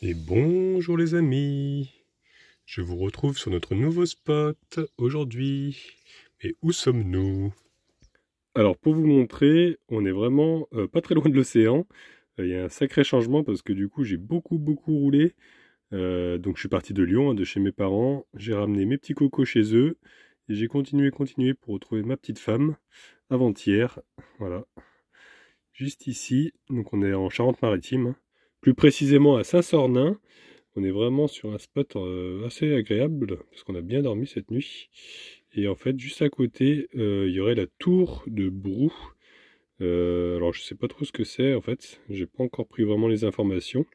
Et bonjour les amis, je vous retrouve sur notre nouveau spot aujourd'hui. Et où sommes-nous? Alors pour vous montrer, on est vraiment pas très loin de l'océan. Il y a un sacré changement parce que du coup j'ai beaucoup roulé. Donc je suis parti de Lyon, de chez mes parents. J'ai ramené mes petits cocos chez eux. Et j'ai continué pour retrouver ma petite femme avant-hier. Voilà, juste ici. Donc on est en Charente-Maritime, hein. Plus précisément à Saint-Sornin. On est vraiment sur un spot assez agréable, parce qu'on a bien dormi cette nuit. Et en fait, juste à côté, il y aurait la tour de Brou. Alors je sais pas trop ce que c'est en fait, j'ai pas encore pris vraiment les informations.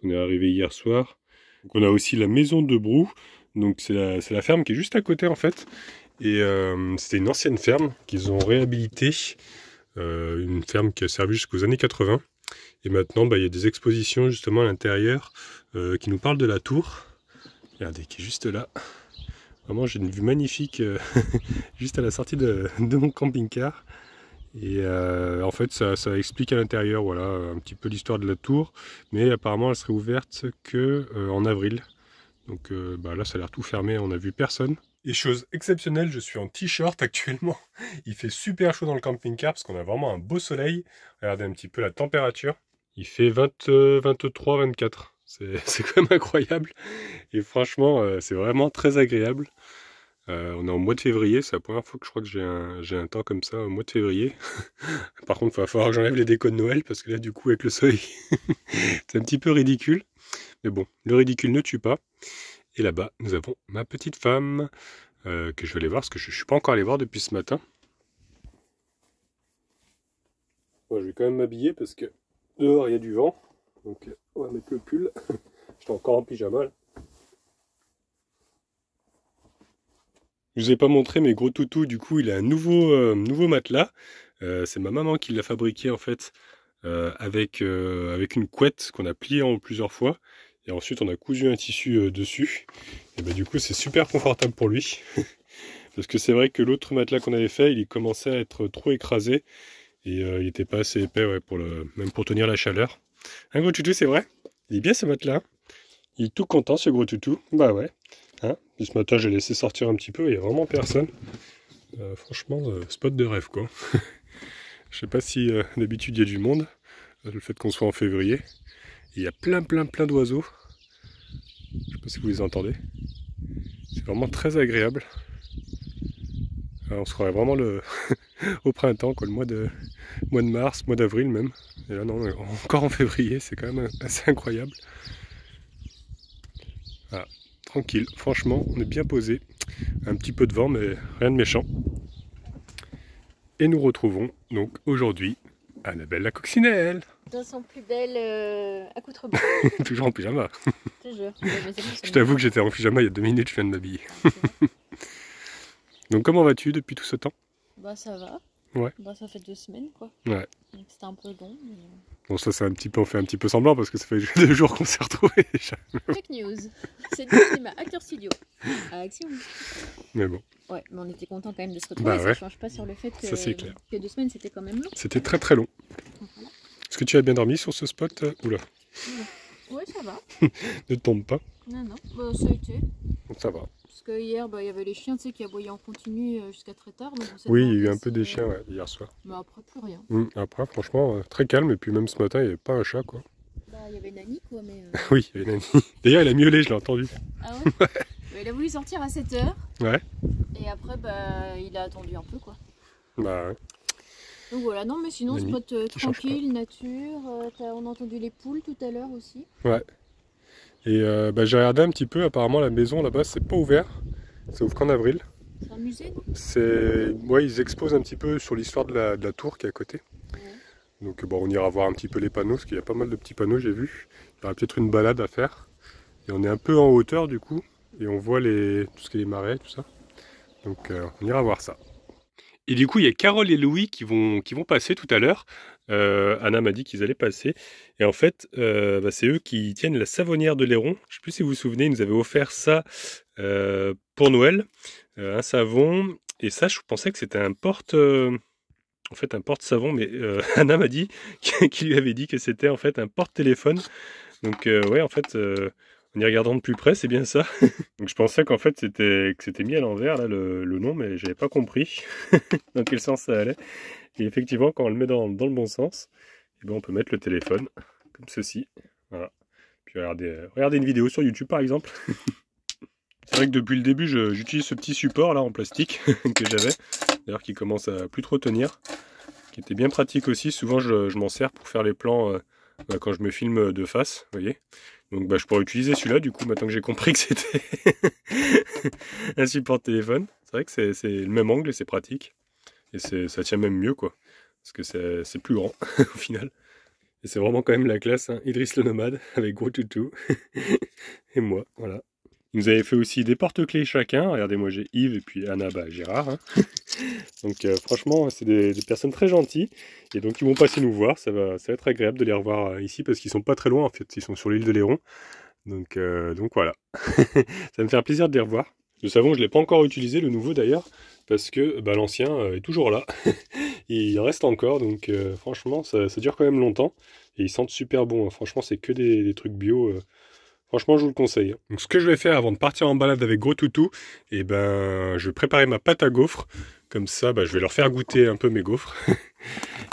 On est arrivé hier soir. Donc on a aussi la maison de Brou, donc c'est la ferme qui est juste à côté en fait. Et c'était une ancienne ferme qu'ils ont réhabilitée, une ferme qui a servi jusqu'aux années 80. Et maintenant, il y a des expositions justement à l'intérieur qui nous parlent de la tour. Regardez, qui est juste là. Vraiment, j'ai une vue magnifique juste à la sortie de mon camping-car. Et en fait, ça explique à l'intérieur, voilà, un petit peu l'histoire de la tour. Mais apparemment, elle serait ouverte que en avril. Donc là, ça a l'air tout fermé, on n'a vu personne. Et chose exceptionnelle, je suis en t-shirt actuellement. Il fait super chaud dans le camping-car parce qu'on a vraiment un beau soleil. Regardez un petit peu la température. Il fait 23, 24. C'est quand même incroyable. Et franchement, c'est vraiment très agréable. On est en mois de février. C'est la première fois que je crois que j'ai un temps comme ça au mois de février. Par contre, il va falloir que j'enlève les décos de Noël parce que là, du coup, avec le soleil, c'est un petit peu ridicule. Mais bon, le ridicule ne tue pas. Et là-bas, nous avons ma petite femme que je vais aller voir parce que je ne suis pas encore allé voir depuis ce matin. Moi, je vais quand même m'habiller parce que dehors, il y a du vent. Donc, on va mettre le pull. J'étais encore en pyjama là. Je vous ai pas montré mes gros toutous, du coup il a un nouveau matelas. C'est ma maman qui l'a fabriqué en fait avec une couette qu'on a pliée en plusieurs fois. Et ensuite on a cousu un tissu dessus. Et du coup c'est super confortable pour lui. Parce que c'est vrai que l'autre matelas qu'on avait fait, il commençait à être trop écrasé. Et il n'était pas assez épais ouais, même pour tenir la chaleur. Un gros toutou c'est vrai? Il est bien ce matelas. Il est tout content ce gros toutou. Bah ouais. Hein, et ce matin, j'ai laissé sortir un petit peu, il n'y a vraiment personne. Franchement, spot de rêve, quoi. Je sais pas si d'habitude il y a du monde, le fait qu'on soit en février. Il y a plein d'oiseaux. Je sais pas si vous les entendez. C'est vraiment très agréable. On se croirait vraiment au printemps, quoi, le mois de mars, mois d'avril même. Et là, non, on est encore en février, c'est quand même assez incroyable. Voilà, tranquille, franchement, on est bien posé. Un petit peu de vent, mais rien de méchant. Et nous retrouvons donc aujourd'hui Annabelle la coccinelle. Dans son plus bel accoutrement. Toujours en pyjama. Je te jure. Je t'avoue que j'étais en pyjama il y a 2 minutes, je viens de m'habiller. Donc comment vas-tu depuis tout ce temps? Bah ça va. Ouais. Bah ça fait 2 semaines quoi. Ouais. Donc c'était un peu long. Mais... Bon ça c'est on fait un petit peu semblant parce que ça fait 2 jours qu'on s'est retrouvés déjà. Fake news. C'est du cinéma Acteur Studio. À Action. Mais bon. Ouais, mais on était content quand même de se retrouver. Ça change pas sur le fait que, que 2 semaines c'était quand même long. C'était très long. Voilà. Est-ce que tu as bien dormi sur ce spot? Oula. Ouais, ça va. Ne tombe pas. Non, bah, ça a été. Ça va. Parce que hier, il y avait les chiens qui aboyaient en continu jusqu'à très tard. Donc oui, il y a eu un peu des chiens hier soir. Mais après, plus rien. Après, franchement, très calme. Et puis même ce matin, il n'y avait pas un chat, quoi. Bah, il y avait Nani, quoi, mais... oui, il y avait Nani. D'ailleurs, il a miaulé, je l'ai entendu. Ah ouais, ouais. Il a voulu sortir à 7 h. Ouais. Et après, il a attendu un peu, quoi. Bah ouais. Donc voilà, non mais sinon spot tranquille, nature, on a entendu les poules tout à l'heure aussi. Ouais. Et j'ai regardé un petit peu, apparemment la maison là-bas c'est pas ouvert, ça ouvre qu'en avril. C'est un musée non? Ouais, ils exposent un petit peu sur l'histoire de la tour qui est à côté. Ouais. Donc bon, on ira voir un petit peu les panneaux, parce qu'il y a pas mal de petits panneaux j'ai vu. Il y aura peut-être une balade à faire. Et on est un peu en hauteur du coup, et on voit tout ce qui est les marais, tout ça. Donc on ira voir ça. Et du coup, il y a Carole et Louis qui vont passer tout à l'heure. Anna m'a dit qu'ils allaient passer. Et en fait, c'est eux qui tiennent la savonnière de Léron. Je ne sais plus si vous vous souvenez, ils nous avaient offert ça pour Noël. Un savon. Et ça, je pensais que c'était un porte-savon. Mais Anna m'a dit qu'il lui avait dit que c'était en fait un porte-téléphone. Donc ouais, en fait, en y regardant de plus près, c'est bien ça. Donc je pensais qu'en fait c'était mis à l'envers là le nom, mais j'avais pas compris dans quel sens ça allait. Et effectivement, quand on le met dans le bon sens, eh ben, on peut mettre le téléphone comme ceci. Voilà. Puis regardez une vidéo sur YouTube par exemple. C'est vrai que depuis le début, j'utilise ce petit support là en plastique que j'avais, d'ailleurs qui commence à plus trop tenir, qui était bien pratique aussi. Souvent je m'en sers pour faire les plans quand je me filme de face, vous voyez. Donc je pourrais utiliser celui-là du coup maintenant que j'ai compris que c'était un support téléphone. C'est vrai que c'est le même angle et c'est pratique. Et ça tient même mieux quoi, parce que c'est plus grand au final. Et c'est vraiment quand même la classe, hein. Idriss le nomade avec Gros Toutou et moi, voilà. Ils nous avaient fait aussi des porte-clés chacun. Regardez, moi j'ai Yves et puis Anna, Gérard. Hein. Donc franchement, c'est des personnes très gentilles. Et donc ils vont passer nous voir. Ça va être agréable de les revoir ici parce qu'ils sont pas très loin en fait. Ils sont sur l'île de Léron. Donc voilà. Ça va me faire plaisir de les revoir. Le savon, je ne l'ai pas encore utilisé, le nouveau d'ailleurs, parce que l'ancien est toujours là. Il reste encore, donc franchement, ça dure quand même longtemps. Et ils sentent super bon. Hein. Franchement, c'est que des trucs bio. Franchement, je vous le conseille. Donc, ce que je vais faire avant de partir en balade avec Gros Toutou, je vais préparer ma pâte à gaufres. Comme ça, je vais leur faire goûter un peu mes gaufres.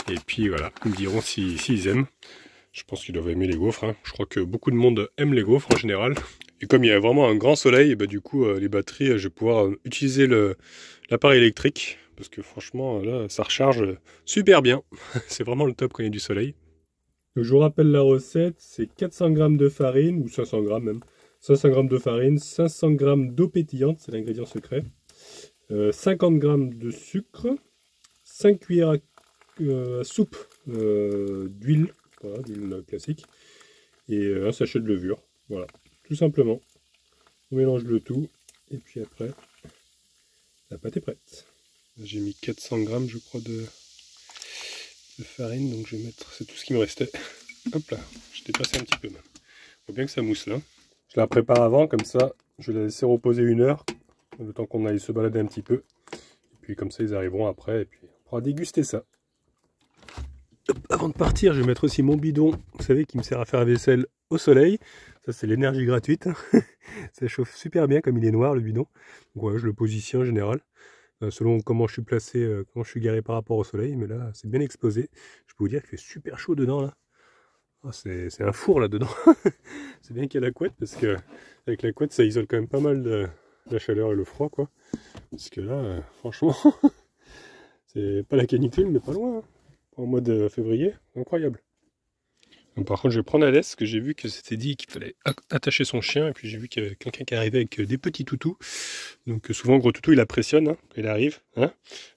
Et puis voilà, ils me diront s'ils aiment. Je pense qu'ils doivent aimer les gaufres. Hein. Je crois que beaucoup de monde aime les gaufres en général. Et comme il y a vraiment un grand soleil, du coup, les batteries, je vais pouvoir utiliser l'appareil électrique. Parce que franchement, là, ça recharge super bien. C'est vraiment le top quand il y a du soleil. Donc, je vous rappelle la recette, c'est 400 g de farine, ou 500 g même. 500 g de farine, 500 g d'eau pétillante, c'est l'ingrédient secret. 50 g de sucre, 5 cuillères à soupe d'huile, voilà, d'huile classique, et un sachet de levure. Voilà, tout simplement. On mélange le tout, et puis après, la pâte est prête. J'ai mis 400 g, je crois, de farine, donc je vais mettre, c'est tout ce qui me restait. Hop là, je dépassé un petit peu même. Faut bien que ça mousse là. Je la prépare avant, comme ça, je vais la laisser reposer 1 heure, le temps qu'on aille se balader un petit peu. Et puis comme ça, ils arriveront après, et puis on pourra déguster ça. Hop, avant de partir, je vais mettre aussi mon bidon, vous savez, qui me sert à faire la vaisselle au soleil. Ça, c'est l'énergie gratuite. Ça chauffe super bien, comme il est noir, le bidon. Donc voilà, je le pose ici en général. Selon comment je suis placé, comment je suis garé par rapport au soleil, mais là c'est bien exposé. Je peux vous dire qu'il fait super chaud dedans là. Oh, c'est un four là dedans. C'est bien qu'il y a la couette parce que avec la couette ça isole quand même pas mal de la chaleur et le froid quoi. Parce que là, franchement, c'est pas la canicule mais pas loin. Hein. En mode février, incroyable. Donc, par contre, je vais prendre la laisse, parce que j'ai vu que c'était dit qu'il fallait attacher son chien, et puis j'ai vu qu'il y avait quelqu'un qui arrivait avec des petits toutous. Donc souvent, Gros Toutou, il impressionne hein, quand il arrive, hein,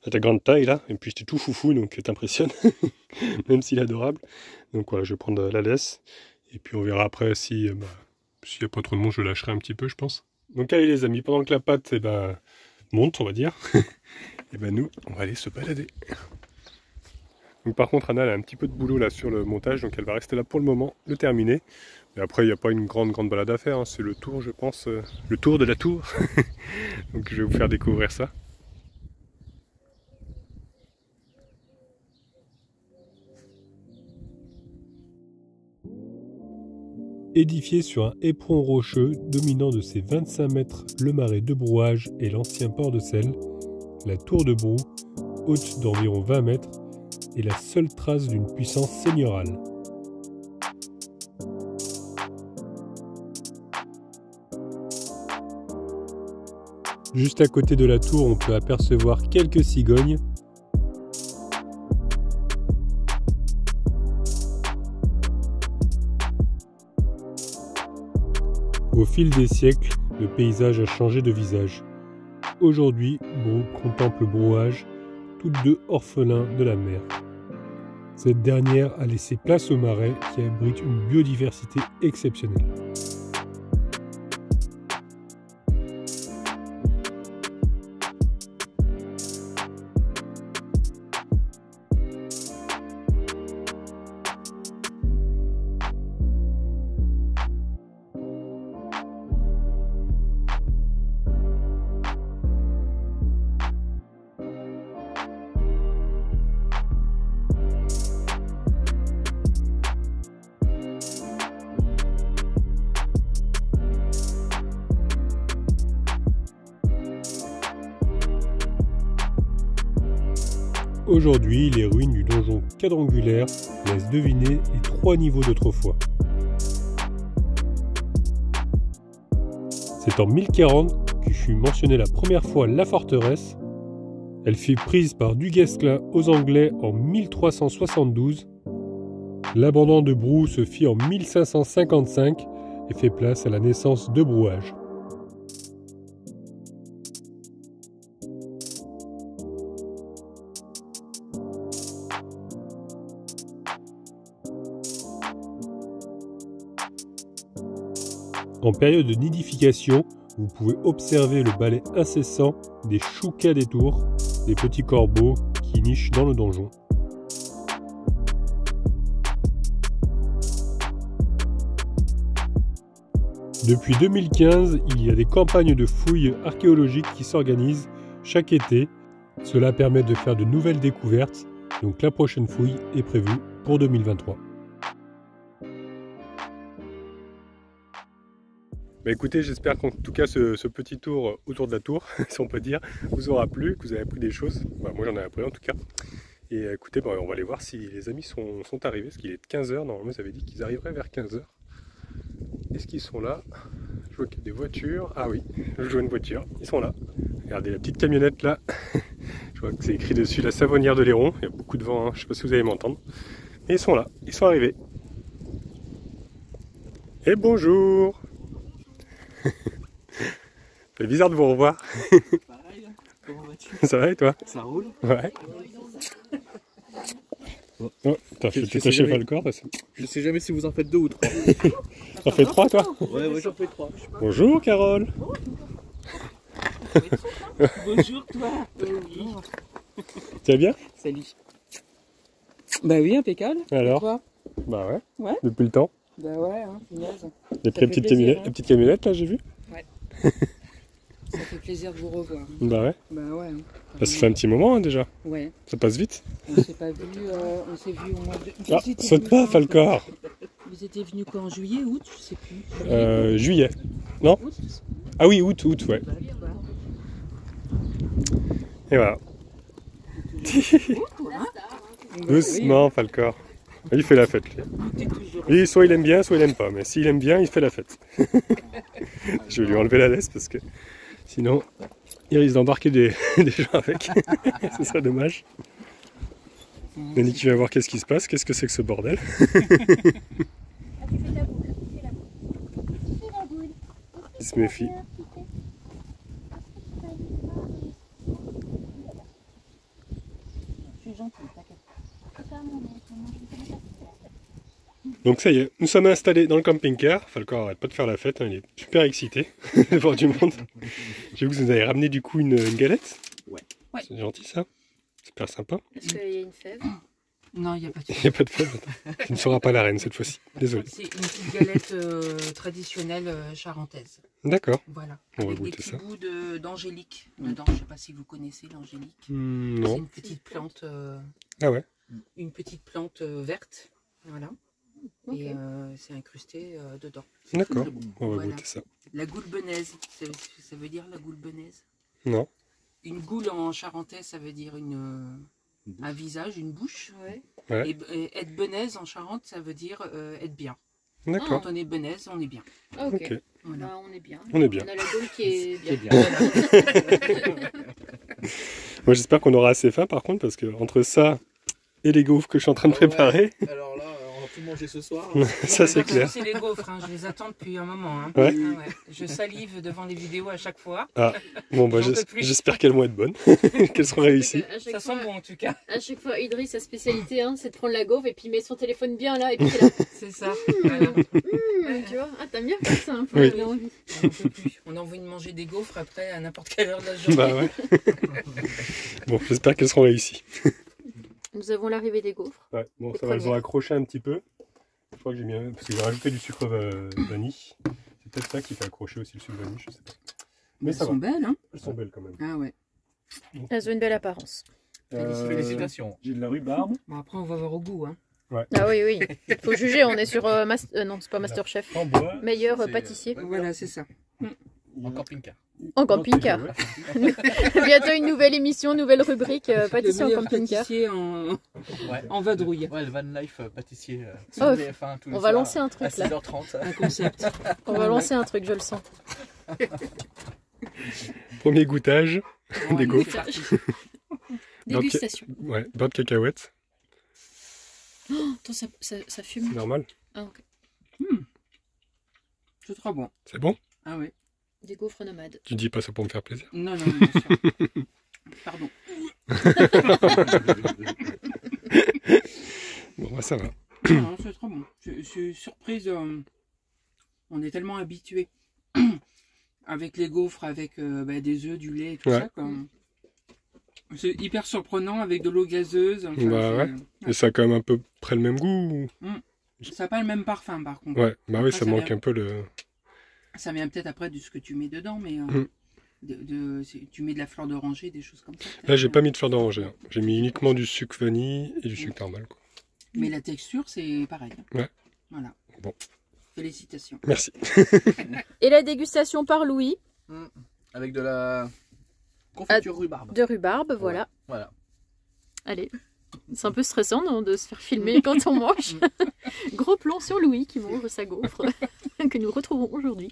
à ta grande taille là, et puis j'étais tout foufou, donc t'impressionnes, même s'il est adorable. Donc voilà, je vais prendre la laisse, et puis on verra après s'il n'y a pas trop de monde, je lâcherai un petit peu, je pense. Donc allez les amis, pendant que la pâte monte, on va dire, et nous, on va aller se balader. Donc par contre Anna elle a un petit peu de boulot là sur le montage, donc elle va rester là pour le moment, le terminer. Et après il n'y a pas une grande balade à faire, hein. C'est le tour je pense, le tour de la tour. Donc je vais vous faire découvrir ça. Édifié sur un éperon rocheux dominant de ses 25 mètres le marais de Brouage et l'ancien port de Selle, la tour de Brou, haute d'environ 20 mètres, est la seule trace d'une puissance seigneurale. Juste à côté de la tour, on peut apercevoir quelques cigognes. Au fil des siècles, le paysage a changé de visage. Aujourd'hui, Brou contemple Brouage, toutes deux orphelins de la mer. Cette dernière a laissé place au marais qui abrite une biodiversité exceptionnelle. Aujourd'hui, les ruines du donjon quadrangulaire laissent deviner les 3 niveaux d'autrefois. C'est en 1040 que fut mentionnée la première fois la forteresse. Elle fut prise par Duguesclin aux Anglais en 1372. L'abandon de Brou se fit en 1555 et fait place à la naissance de Brouage. En période de nidification, vous pouvez observer le balai incessant des choucas des tours, des petits corbeaux qui nichent dans le donjon. Depuis 2015, il y a des campagnes de fouilles archéologiques qui s'organisent chaque été. Cela permet de faire de nouvelles découvertes, donc la prochaine fouille est prévue pour 2023. Bah écoutez, j'espère qu'en tout cas ce petit tour autour de la tour, si on peut dire, vous aura plu, que vous avez appris des choses. Bah, moi j'en ai appris en tout cas. Et écoutez, bah, on va aller voir si les amis sont arrivés, parce qu'il est 15h, normalement ils avaient dit qu'ils arriveraient vers 15h. Est-ce qu'ils sont là? Je vois qu'il y a des voitures. Ah oui, je vois une voiture, ils sont là. Regardez la petite camionnette là. Je vois que c'est écrit dessus la Savonnière de Léron. Il y a beaucoup de vent, hein. Je ne sais pas si vous allez m'entendre. Mais ils sont là, ils sont arrivés. Et bonjour. C'est bizarre de vous revoir. Pareil, comment vas-tu? Ça va et toi? Ça roule? Ouais. Oh, attends, je vais t'attacher pas le corps. Je sais jamais si vous en faites 2 ou 3. T'en fais 3 toi? Ouais, j'en fais 3. Bonjour Carole. Bonjour toi. Oui. Tu vas bien? Salut. Bah oui, impeccable. Alors? Et toi? Bah ouais. Ouais. Depuis le temps. Bah ouais, hein, punaise. Il y a pris une petite camionnette là, j'ai vu. Ouais. Ça fait plaisir de vous revoir. Bah ouais. Bah ouais. Hein. Bah, ça fait un petit moment hein, déjà. Ouais. Ça passe vite. On s'est pas vu, on s'est vu au mois de... Ah, saute pas, Falcor. Vous étiez venu quoi, en juillet, août, je sais plus. Juillet. Non? Août. Ah oui, août, ouais. Bah, quoi. Et voilà. Doucement, Falcor. Il fait la fête, lui. Lui, soit il aime bien, soit il aime pas. Mais s'il aime bien, il fait la fête. Je vais lui enlever la laisse parce que sinon, il risque d'embarquer des gens avec. Ce serait dommage. Nani qui vient voir qu'est-ce qui se passe. Qu'est-ce que c'est que ce bordel? Il se méfie. Donc ça y est, nous sommes installés dans le camping-car. Falcor arrête pas de faire la fête, hein, il est super excité de voir du monde. J'ai vu que vous nous avez ramené du coup une galette. Ouais. C'est gentil ça. Super sympa. Est-ce qu'il y a une fève? Non, il n'y a pas de Il n'y a pas de fève. Tu ne seras pas la reine cette fois-ci. Désolé. C'est une petite galette traditionnelle charentaise. D'accord. Voilà. On va Avec des goûter petits ça. bouts d'angélique dedans. Je ne sais pas si vous connaissez l'angélique. C'est Non. une petite plante. Ah ouais. Une petite plante verte. Voilà. Ok. Et c'est incrusté dedans. D'accord. Très bon. On va Voilà. goûter ça. La goulbenaise, ça veut dire la goulbenaise? Non. Une goule en charentais, ça veut dire un visage, une bouche. Ouais. Ouais. Et être benaise en Charente, ça veut dire être bien. D'accord. Quand on est benaise, on est bien. Ah, ok. Ok. Voilà. Bah, on est bien. On est bien. On a la gaule qui est bien. Moi j'espère qu'on aura assez faim par contre parce que entre ça et les gaufres que je suis en train de préparer, Alors là, on va tout manger ce soir. ça c'est clair. C'est les gaufres, hein, je les attends depuis un moment. Hein. Ouais. Ah ouais. Je salive devant les vidéos à chaque fois. Ah, bon bah J'en peux plus. j'espère qu'elles vont être bonnes, qu'elles seront réussies. À chaque Ça fois, sent bon en tout cas. à chaque fois, Idriss, sa spécialité, hein, c'est de prendre la gaufre et puis il met son téléphone bien là et puis c'est là. C'est ça. Voilà. Tu vois, ah, t'as bien fait ça un peu, Oui. j'avais envie. On peut plus. On a envie de manger des gaufres après à n'importe quelle heure de la journée. Bah ouais. Bon, j'espère qu'elles seront réussies. Nous avons l'arrivée des gaufres. Ouais, bon, Les ça va, elles ont premières. accroché un petit peu. Je crois que j'ai mis un... Parce que j'ai rajouté du sucre vanille. C'est peut-être ça qui fait accrocher aussi le sucre vanille, je sais pas. Mais Elles ça sont va. belles, hein? Elles sont belles quand même. Ah ouais. Elles ont une belle apparence. Félicitations. J'ai de la rhubarbe. Bon, après, on va voir au goût, hein. Ah oui, oui. Faut juger, on est sur... non, c'est pas Masterchef. En bois. Meilleur C'est, pâtissier. Voilà, c'est ça. En camping-car. En camping-car. Bientôt une nouvelle émission, nouvelle rubrique, pâtissier en camping-car. Pâtissier en vadrouille. Ouais, le van life pâtissier. Oh, TF1, tous les on va soirs, lancer un à truc là. 6h30. Un concept. On va lancer un truc, je le sens. Premier goûtage Bon, des allez, gaufres. c'est parti. Dégustation. Ouais, beurre de cacahuètes, Oh, attends, ça fume. c'est normal. Ah, ok. C'est trop bon. C'est bon? Ah oui. Des gaufres nomades. Tu dis pas ça pour me faire plaisir. Non, non, bien sûr. Pardon. Bon, bah ça va. Non, c'est trop bon. Je suis surprise. On est tellement habitués avec les gaufres, avec des œufs, du lait et tout Ouais. ça. C'est hyper surprenant avec de l'eau gazeuse. Enfin, Bah ouais. Et ça a quand même un peu près le même goût? Ça n'a pas le même parfum par contre. Ouais, bah oui, Après, ça ça manque vient- un peu le... Ça vient peut-être après de ce que tu mets dedans, mais tu mets de la fleur d'oranger, des choses comme ça. Là, j'ai pas mis de fleur d'oranger. Hein. J'ai mis uniquement du sucre vanille et du sucre normal, quoi. Mais la texture, c'est pareil. Ouais. Voilà. Bon. Félicitations. Merci. Et la dégustation par Louis Avec de la confiture rhubarbe. de rhubarbe, voilà. Voilà. Allez. C'est un peu stressant non, de se faire filmer quand on mange. Gros plan sur Louis qui mange sa gaufre que nous retrouvons aujourd'hui.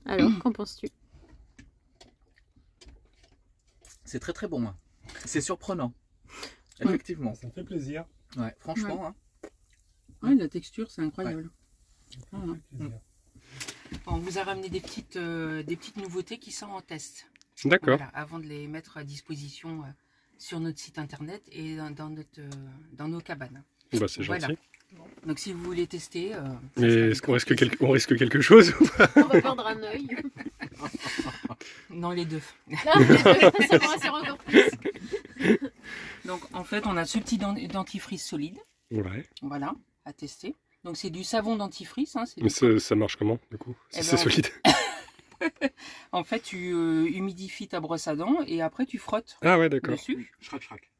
Alors, qu'en penses-tu? C'est très très bon. Hein. C'est surprenant. Effectivement. Ça me fait plaisir. Ouais, franchement. Hein. Ouais, la texture, c'est incroyable. Ah, ouais. plaisir. On vous a ramené des petites nouveautés qui sont en test. D'accord. Voilà, avant de les mettre à disposition sur notre site internet et dans nos cabanes. Bah, c'est Voilà. gentil. Donc si vous voulez tester... Mais est-ce qu'on risque, on risque quelque chose? On va perdre un œil. Non, les deux. Ça me rassure encore plus. Donc en fait, on a ce petit dentifrice solide. Ouais. Voilà, à tester. Donc c'est du savon dentifrice. Hein, Mais ça marche comment, du coup? Eh Si ben, c'est solide. En fait, tu humidifies ta brosse à dents et après tu frottes Ah ouais, d'accord. dessus. Schrac.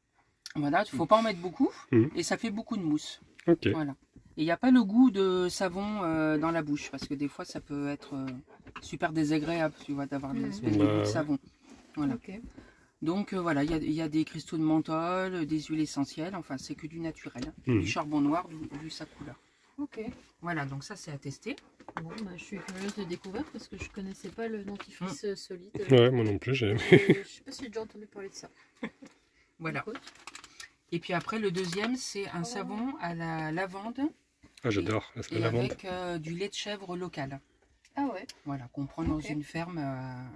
Voilà, il ne faut pas en mettre beaucoup Mhm. et ça fait beaucoup de mousse. Ok. Voilà. Et il n'y a pas le goût de savon dans la bouche parce que des fois ça peut être super désagréable, tu vois, d'avoir l'espèce de Bah, goût de ouais. savon. Voilà. Ok. Donc voilà, il y a des cristaux de menthol, des huiles essentielles, enfin c'est que du naturel. Mhm. Du charbon noir, vu sa couleur. Ok. Voilà, donc ça c'est à tester. Bon, bah, je suis curieuse de découvrir parce que je connaissais pas le dentifrice solide. Ouais, moi non plus, j'ai... Je sais pas si j'ai déjà entendu parler de ça. Voilà. Écoute. Et puis après le deuxième c'est un savon à la lavande Ah, j'adore la et lavande. avec du lait de chèvre local. Ah ouais. Voilà, qu'on prend dans Ok. une ferme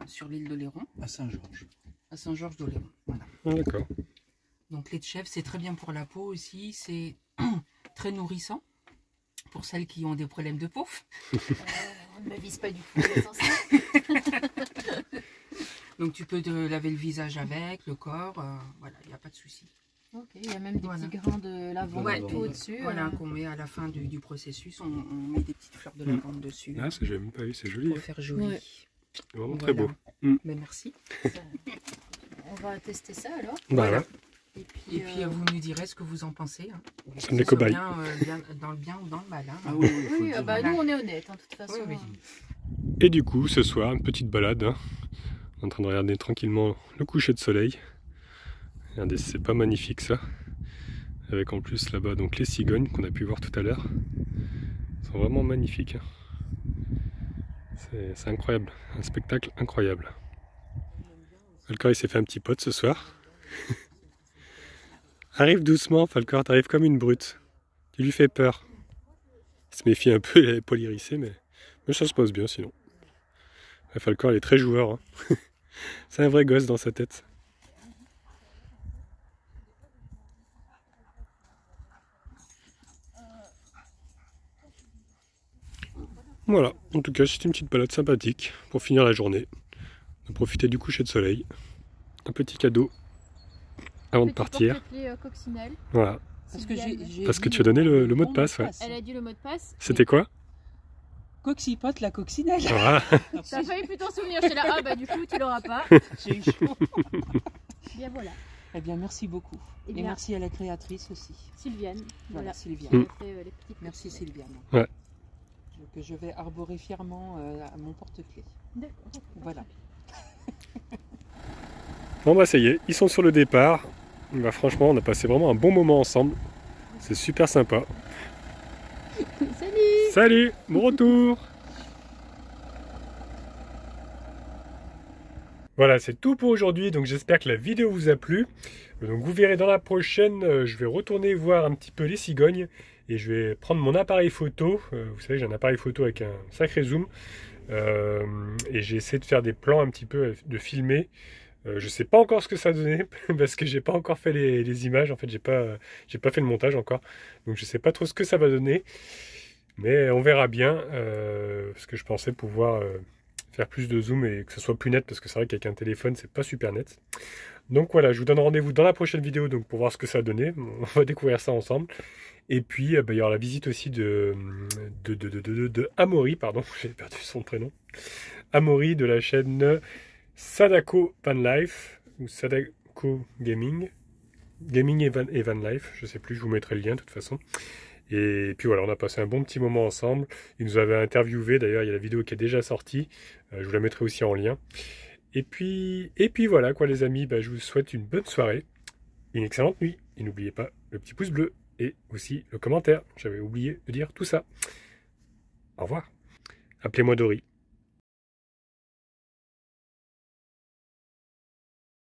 sur l'île d'Oléron, À Saint-Georges. à Saint-Georges d'Oléron. Voilà. Ah, d'accord. Donc lait de chèvre, c'est très bien pour la peau aussi, c'est très nourrissant pour celles qui ont des problèmes de peau. On ne me vise pas du tout. l'essentiel. Donc tu peux te laver le visage avec, le corps, voilà, il n'y a pas de souci. Ok, il y a même des Voilà. petits grains de lavande Ouais, tout au-dessus. Voilà, qu'on met à la fin du processus, on met des petites fleurs de lavande dessus Ah, ça, j'ai même pas vu, c'est joli. pour Hein. faire joli. Ouais. Vraiment très Voilà. beau. Mm. Mais merci. On va tester ça alors. Bah Voilà. ouais. Et Et puis vous nous direz ce que vous en pensez. Hein. Sommes Que des ce soit cobayes. bien, dans le bien ou dans le mal. Hein. Ah oui, Oui, faut le dire. bah nous on est honnêtes, hein, de toute façon. Oui, Et du coup, ce soir, une petite balade. Hein. En train de regarder tranquillement le coucher de soleil. Regardez, c'est pas magnifique ça. Avec en plus là-bas donc les cigognes qu'on a pu voir tout à l'heure. Elles sont vraiment magnifiques. Hein. C'est incroyable, un spectacle incroyable. Falcor il s'est fait un petit pote ce soir. Arrive doucement Falcor, t'arrives comme une brute. Tu lui fais peur. Il se méfie un peu, il est polyrissé, mais ça se passe bien sinon. Ouais, Falcor il est très joueur. Hein. C'est un vrai gosse dans sa tête. Voilà, en tout cas c'était une petite balade sympathique pour finir la journée. On a profité du coucher de soleil. Un petit cadeau avant de partir. Coccinelle. Voilà, Parce que, parce que tu as donné le mot de passe. Ouais. Elle a dit le mot de passe. C'était quoi? Coxipote la coccinelle. Voilà. T'as failli plus t'en souvenir. J'étais là, ah bah du coup tu l'auras pas. J'ai eu chaud. Bien voilà. Eh bien, merci beaucoup. Eh Et bien. merci à la créatrice aussi. Sylviane. Voilà, Voilà. Sylviane. Qui a fait les petites Merci coccinelles. Sylviane. Ouais. Que je vais arborer fièrement à mon porte-clés. D'accord. Voilà. Bon bah ça y est, ils sont sur le départ. Bah, franchement, on a passé vraiment un bon moment ensemble. C'est super sympa. Salut! Salut, bon retour. Voilà, c'est tout pour aujourd'hui, donc j'espère que la vidéo vous a plu. Donc vous verrez dans la prochaine, je vais retourner voir un petit peu les cigognes et je vais prendre mon appareil photo. Vous savez, j'ai un appareil photo avec un sacré zoom et j'ai essayé de faire des plans un petit peu, de filmer. Je sais pas encore ce que ça donnait parce que j'ai pas encore fait les images. En fait, j'ai pas fait le montage encore, donc je sais pas trop ce que ça va donner. Mais on verra bien parce que je pensais pouvoir faire plus de zoom et que ce soit plus net parce que c'est vrai qu'avec un téléphone c'est pas super net. Donc voilà, je vous donne rendez-vous dans la prochaine vidéo donc pour voir ce que ça a donné. On va découvrir ça ensemble. Et puis bah, il y aura la visite aussi de Amaury, pardon, j'ai perdu son prénom. Amaury de la chaîne Sadako Van Life ou Sadako Gaming. Gaming et Van Life, je sais plus, je vous mettrai le lien de toute façon. Et puis voilà, on a passé un bon petit moment ensemble. Ils nous avaient interviewé, d'ailleurs il y a la vidéo qui est déjà sortie, je vous la mettrai aussi en lien. Et puis voilà quoi les amis, bah, je vous souhaite une bonne soirée, une excellente nuit. Et n'oubliez pas le petit pouce bleu et aussi le commentaire, j'avais oublié de dire tout ça. Au revoir, appelez-moi Dory.